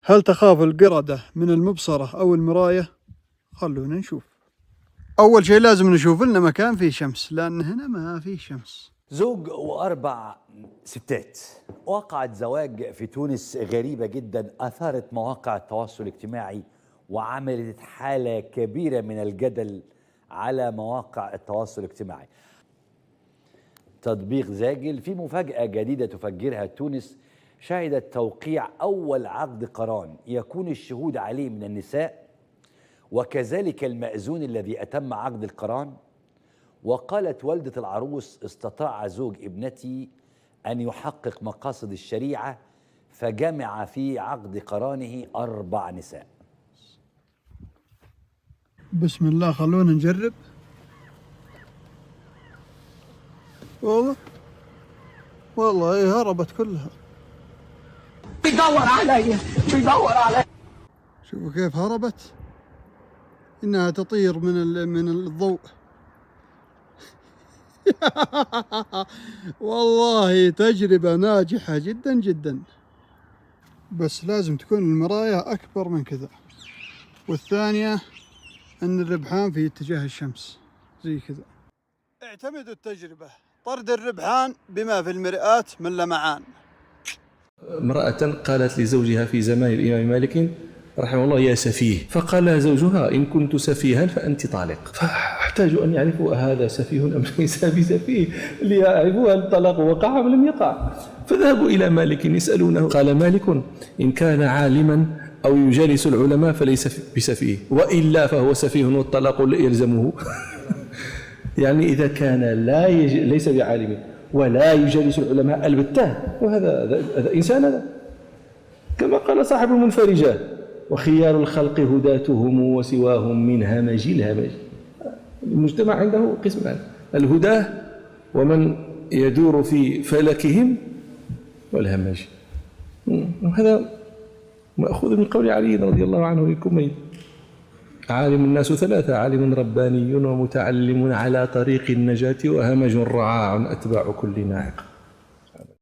هل تخاف القردة من المبصرة أو المراية؟ خلونا نشوف. أول شيء لازم نشوف لنا مكان فيه شمس، لأن هنا ما فيه شمس. زوج وأربع ستات. وقعت زواج في تونس غريبة جدا أثارت مواقع التواصل الاجتماعي وعملت حالة كبيرة من الجدل على مواقع التواصل الاجتماعي. تطبيق زاجل في مفاجأة جديدة تفجرها تونس، شهدت توقيع أول عقد قران يكون الشهود عليه من النساء، وكذلك المأذون الذي أتم عقد القران. وقالت والدة العروس: استطاع زوج ابنتي أن يحقق مقاصد الشريعة فجمع في عقد قرانه 4 نساء. بسم الله، خلونا نجرب. والله هربت كلها. بيدور علي. شوفوا كيف هربت، إنها تطير من الضوء. والله تجربة ناجحة جدا جدا، بس لازم تكون المراية أكبر من كذا، والثانية أن الربحان في اتجاه الشمس زي كذا. اعتمدوا التجربة، طرد الربحان بما في المرآة من لمعان. امرأة قالت لزوجها في زمان الإمام مالك رحمه الله: يا سفيه. فقال لها زوجها: إن كنت سفيها فأنت طالق. فاحتاجوا أن يعرفوا هذا سفيه أم ليس بسفيه ليعرفوا هل الطلاق وقع أم لم يقع. فذهبوا إلى مالك يسألونه. قال مالك: إن كان عالما أو يجالس العلماء فليس بسفيه، وإلا فهو سفيه والطلاق يلزمه. يعني إذا كان ليس بعالم ولا يجالس العلماء البتة، وهذا إنسان هذا، كما قال صاحب المنفرجات: وخيار الخلق هداتهم وسواهم من همج الهمج. المجتمع عنده قسمان: الهداة ومن يدور في فلكهم، والهمج. وهذا مأخوذ من قول علي رضي الله عنه لكمين: عالم الناس 3: عالم رباني ومتعلم على طريق النجاة وهمج رعاع أتباع كل ناعق.